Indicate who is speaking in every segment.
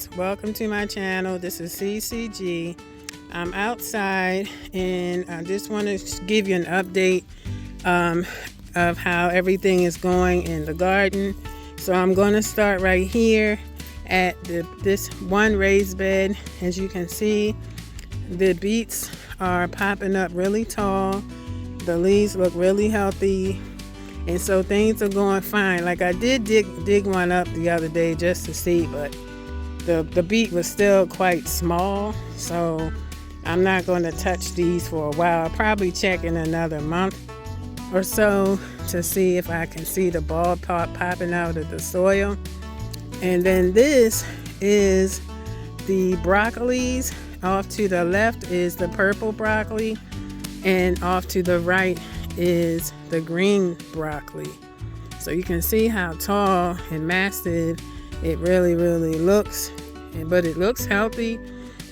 Speaker 1: guys, welcome to my channel. This is CeeCeeG. I'm outside and I just want to give you an update of how everything is going in the garden. So I'm going to start right here at this one raised bed. As you can see, the beets are popping up really tall. The leaves look really healthy. And so things are going fine. Like I did dig one up the other day just to see, but the beet was still quite small. So I'm not going to touch these for a while. I'll probably check in another month or so to see if I can see the bulb popping out of the soil. And then this is the broccolis. Off to the left is the purple broccoli, and off to the right is the green broccoli. So you can see how tall and massive it really looks, but it looks healthy.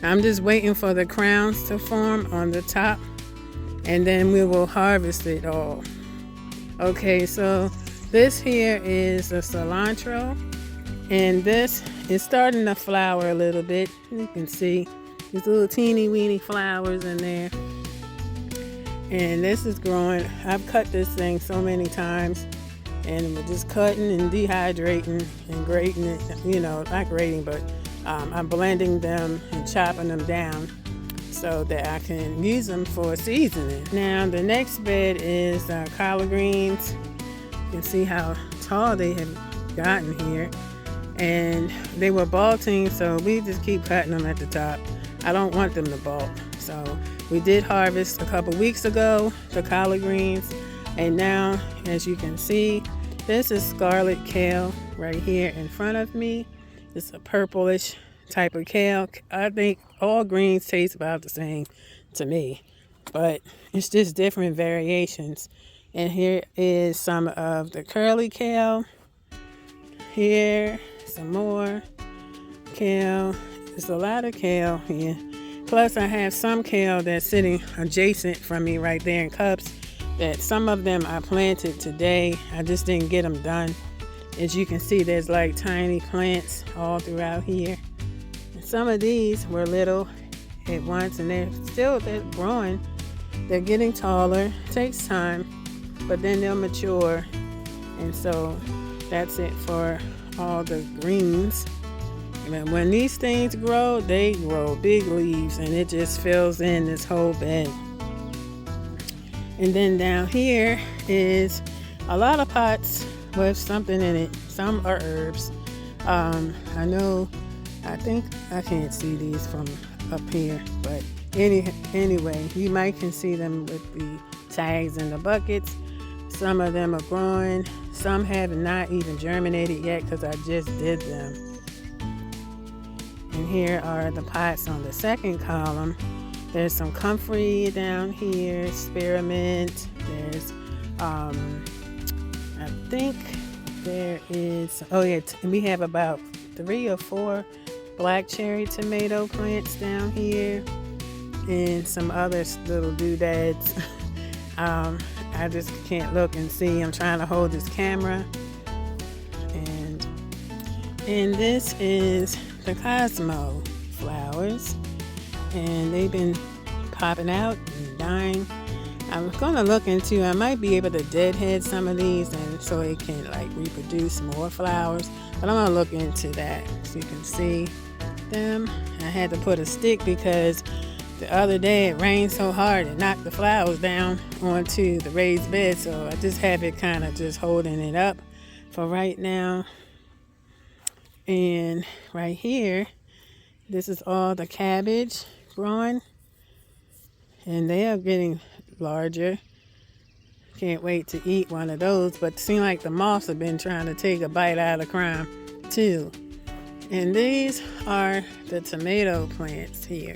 Speaker 1: I'm just waiting for the crowns to form on the top, and then we will harvest it all. Okay, so this here is the cilantro, and this is starting to flower a little bit. You can see these little teeny weeny flowers in there. And this is growing. I've cut this thing so many times, and we're just cutting and dehydrating and grating it, not grating, but I'm blending them and chopping them down so that I can use them for seasoning. Now the next bed is collard greens. You can see how tall they have gotten here, and they were bulking, so we just keep cutting them at the top. I don't want them to bulk, so we did harvest a couple weeks ago the collard greens, and now as you can see, this is scarlet kale right here in front of me. It's a purplish type of kale. I think all greens taste about the same to me, but it's just different variations. And here is some of the curly kale. Here, some more kale. There's a lot of kale here. Plus I have some kale that's sitting adjacent from me right there in cups, that some of them I planted today. I just didn't get them done. As you can see, there's like tiny plants all throughout here. And some of these were little at once, and they're growing. They're getting taller. It takes time, but then they'll mature. And so that's it for all the greens. And when these things grow, they grow big leaves, and it just fills in this whole bed. And then down here is a lot of pots with something in it. Some are herbs. I think I can't see these from up here, but anyway, you might can see them with the tags in the buckets. Some of them are growing. Some have not even germinated yet because I just did them. And here are the pots on the second column. There's some comfrey down here, spearmint. There's, I think there is, we have about 3 or 4 black cherry tomato plants down here, and some other little doodads. I just can't look and see. I'm trying to hold this camera. And this is the Cosmo flowers, and they've been popping out and dying. I'm gonna look into, I might be able to deadhead some of these, and so it can like reproduce more flowers, but I'm gonna look into that. So you can see them. I had to put a stick because the other day it rained so hard it knocked the flowers down onto the raised bed, so I just have it kind of just holding it up for right now. And right here, this is all the cabbage growing, and they are getting larger. Can't wait to eat one of those, but it seems like the moths have been trying to take a bite out of the crown too. And these are the tomato plants here.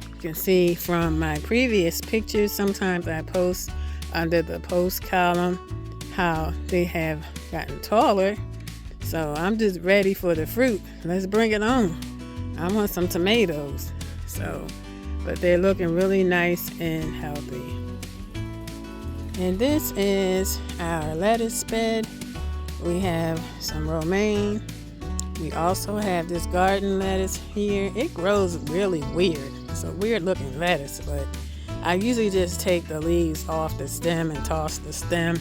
Speaker 1: You can see from my previous pictures, sometimes I post under the post column how they have gotten taller. So I'm just ready for the fruit. Let's bring it on. I want some tomatoes. But they're looking really nice and healthy. And this is our lettuce bed. We have some romaine, We also have this garden lettuce here. It grows really weird. It's a weird looking lettuce, but I usually just take the leaves off the stem and toss the stem.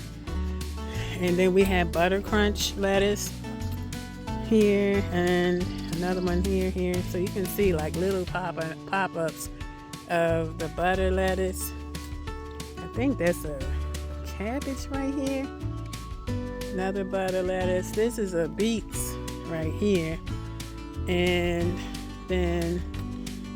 Speaker 1: And then we have butter crunch lettuce here and another one here. So you can see like little pop-ups of the butter lettuce. I think that's a cabbage right here. Another butter lettuce. This is a Beatz right here. And then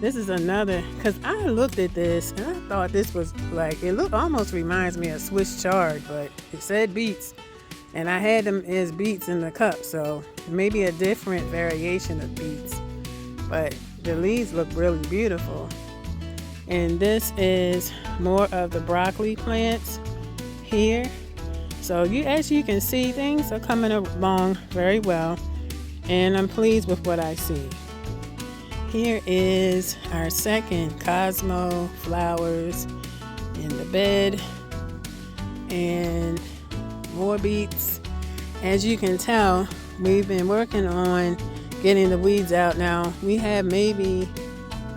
Speaker 1: this is another, because I looked at this and I thought this was like, almost reminds me of Swiss chard, but it said Beatz. And I had them as Beatz in the cup, so maybe a different variation of Beatz. But the leaves look really beautiful. And this is more of the broccoli plants here. So as you can see, things are coming along very well. And I'm pleased with what I see. Here is our second Cosmo flowers in the bed. And more beets. As you can tell, we've been working on getting the weeds out. Now we have maybe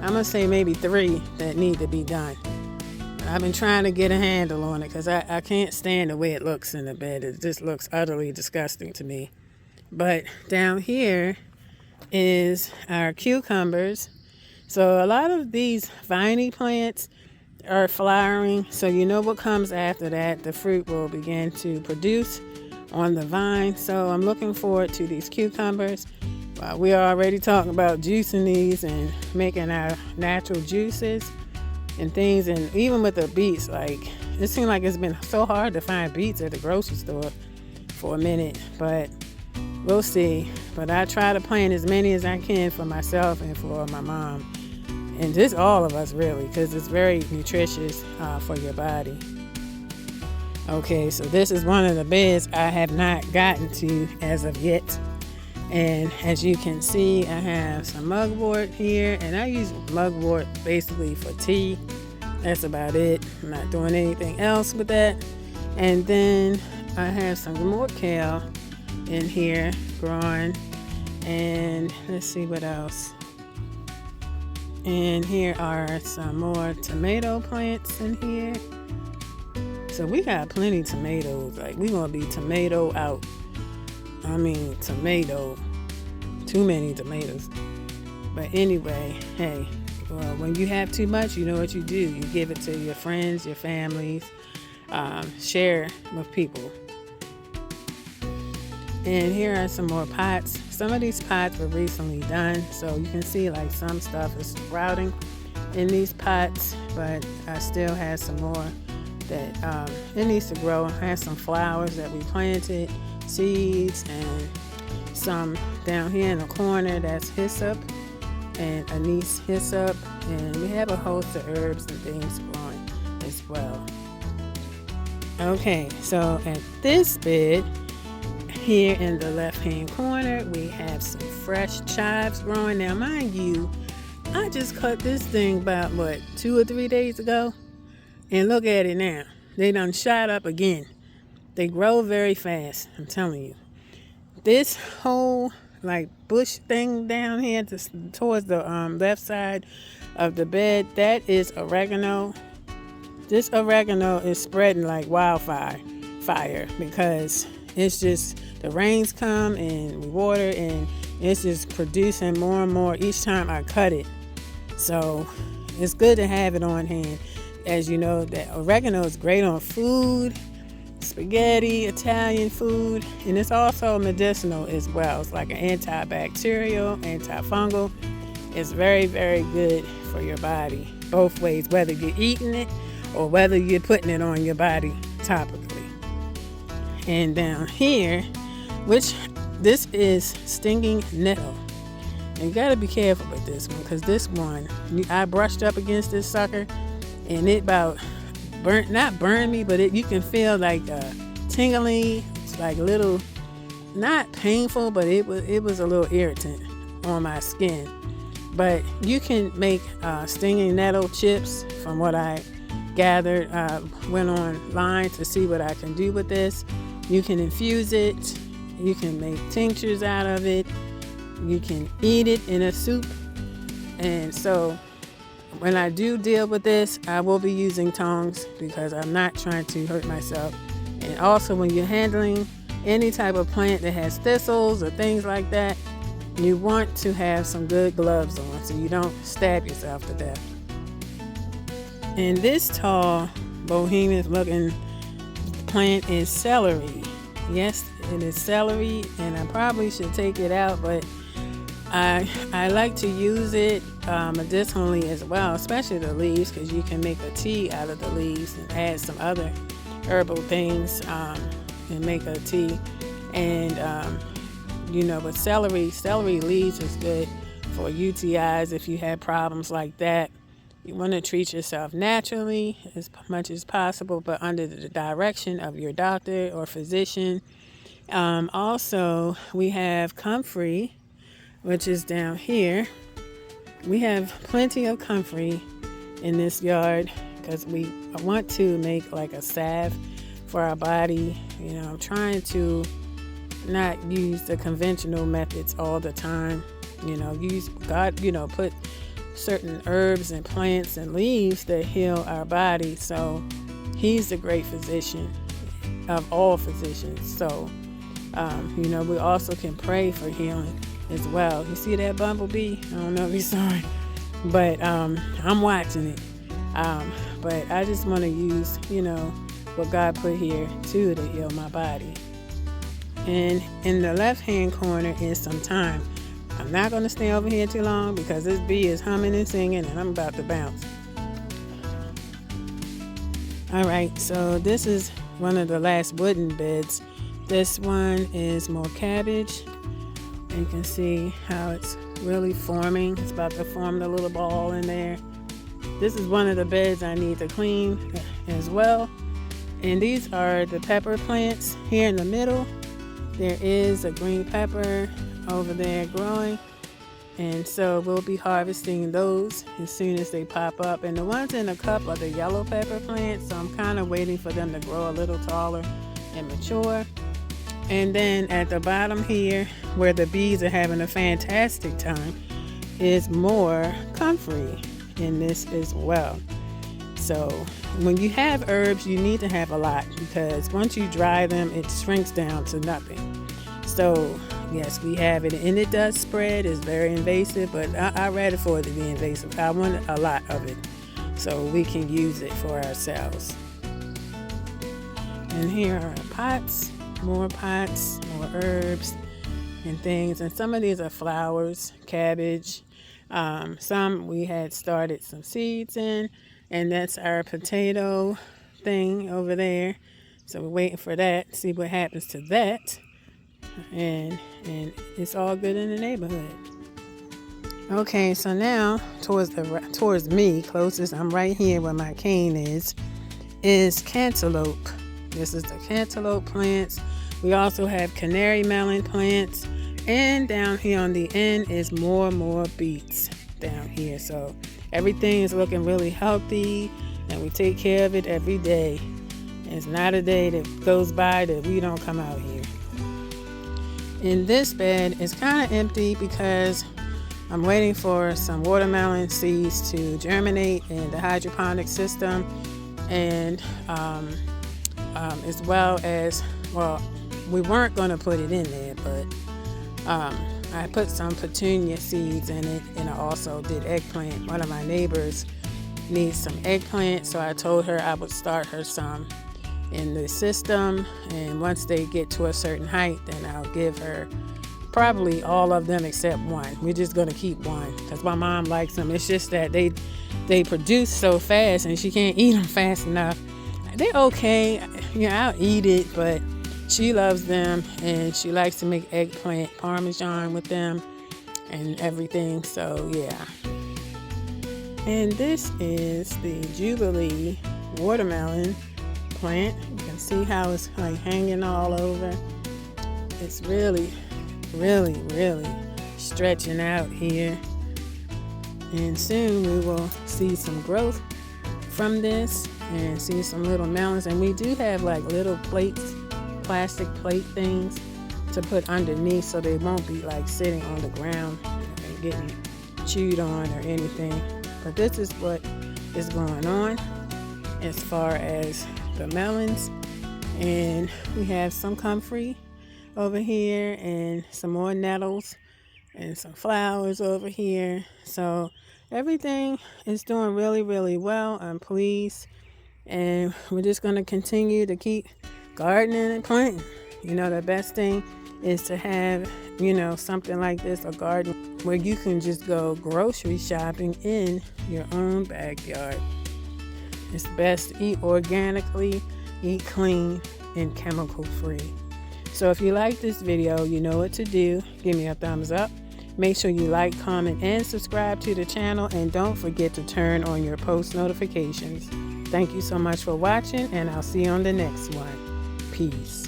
Speaker 1: 3 that need to be done. I've been trying to get a handle on it because I can't stand the way it looks in the bed. It just looks utterly disgusting to me. But down here is our cucumbers. So a lot of these viney plants are flowering, so you know what comes after that. The fruit will begin to produce on the vine. So I'm looking forward to these cucumbers. We are already talking about juicing these and making our natural juices and things. And even with the beets, like it seems like it's been so hard to find beets at the grocery store for a minute, but we'll see. But I try to plant as many as I can for myself and for my mom. And just all of us, really, because it's very nutritious for your body. Okay, so this is one of the beds I have not gotten to as of yet. And as you can see, I have some mugwort here. And I use mugwort basically for tea. That's about it. I'm not doing anything else with that. And then I have some more kale in here growing. And let's see what else. And here are some more tomato plants in here. So we got plenty of tomatoes. Like we're gonna be tomato out. I mean tomato. Too many tomatoes. But anyway, hey, when you have too much, you know what you do. You give it to your friends, your families, share with people. And here are some more pots. Some of these pots were recently done, so you can see like some stuff is sprouting in these pots, but I still have some more that it needs to grow. I have some flowers that we planted, seeds, and some down here in the corner that's hyssop and anise hyssop, and we have a host of herbs and things growing as well. Okay, so at this bed here in the left hand corner, we have some fresh chives growing. Now mind you, I just cut this thing about 2 or 3 days ago, and look at it now. They done shot up again. They grow very fast, I'm telling you. This whole like bush thing down here towards the left side of the bed, that is oregano. This oregano is spreading like wildfire because it's just the rains come and we water, and it's just producing more and more each time I cut it. So it's good to have it on hand. As you know, that oregano is great on food, spaghetti, Italian food, and it's also medicinal as well. It's like an antibacterial, antifungal. It's very, very good for your body, both ways, whether you're eating it or whether you're putting it on your body topically. And down here, which this is stinging nettle. And you got to be careful with this one, because this one, I brushed up against this sucker, and it about not burned me, but you can feel like tingling. It's like a little, not painful, but it was a little irritant on my skin. But you can make stinging nettle chips. From what I gathered, went online to see what I can do with this. You can infuse it. You can make tinctures out of it. You can eat it in a soup. And so when I do deal with this, I will be using tongs because I'm not trying to hurt myself. And also when you're handling any type of plant that has thistles or things like that, you want to have some good gloves on so you don't stab yourself to death. And this tall, bohemian looking plant is celery. Yes, it is celery, and I probably should take it out, but I like to use it medicinally as well, especially the leaves, because you can make a tea out of the leaves and add some other herbal things and make a tea. And with celery leaves is good for UTIs if you have problems like that. You want to treat yourself naturally as much as possible, but under the direction of your doctor or physician. Also, we have comfrey, which is down here. We have plenty of comfrey in this yard because we want to make like a salve for our body. Trying to not use the conventional methods all the time. Put certain herbs and plants and leaves that heal our body. So he's the great physician of all physicians. So we also can pray for healing as well. You see that bumblebee? I don't know if you saw it, but I'm watching it. But I just want to use, what God put here too to heal my body. And in the left-hand corner is some thyme. I'm not going to stay over here too long because this bee is humming and singing and I'm about to bounce. All right, so this is one of the last wooden beds. This one is more cabbage. You can see how it's really forming. It's about to form the little ball in there. This is one of the beds I need to clean as well. And these are the pepper plants here in the middle. There is a green pepper over there growing. And so we'll be harvesting those as soon as they pop up. And the ones in the cup are the yellow pepper plants. So I'm kind of waiting for them to grow a little taller and mature. And then at the bottom here, where the bees are having a fantastic time, is more comfrey in this as well. So when you have herbs, you need to have a lot because once you dry them, it shrinks down to nothing. So yes, we have it, and it does spread. It's very invasive, but I'd rather for it to be invasive. I want a lot of it so we can use it for ourselves. And here are pots, more herbs and things. And some of these are flowers, cabbage. Some we had started some seeds in, and that's our potato thing over there. So we're waiting for that, see what happens to that. And it's all good in the neighborhood. Okay, so now towards me, closest, I'm right here where my cane is cantaloupe. This is the cantaloupe plants. We also have canary melon plants, and down here on the end is more beets down here. So everything is looking really healthy, and we take care of it every day. It's not a day that goes by that we don't come out here. In this bed, it's kind of empty because I'm waiting for some watermelon seeds to germinate in the hydroponic system, and as well as, we weren't going to put it in there, but I put some petunia seeds in it, and I also did eggplant. One of my neighbors needs some eggplant, so I told her I would start her some in the system, and once they get to a certain height, then I'll give her probably all of them except one. We're just going to keep one because my mom likes them. It's just that they produce so fast and she can't eat them fast enough. They're okay, I'll eat it, but she loves them, and she likes to make eggplant parmesan with them and everything. So yeah. And this is the Jubilee watermelon plant. You can see how it's like hanging all over. It's really stretching out here, and soon we will see some growth from this and see some little melons. And we do have like little plates, plastic plate things to put underneath so they won't be like sitting on the ground and getting chewed on or anything. But this is what is going on as far as the melons. And we have some comfrey over here and some more nettles and some flowers over here. So everything is doing really, really well. I'm pleased. And we're just going to continue to keep gardening and planting. You know, the best thing is to have, you know, something like this, a garden where you can just go grocery shopping in your own backyard. It's best to eat organically, eat clean, and chemical free. So if you like this video, you know what to do. Give me a thumbs up. Make sure you like, comment, and subscribe to the channel. And don't forget to turn on your post notifications. Thank you so much for watching, and I'll see you on the next one. Peace.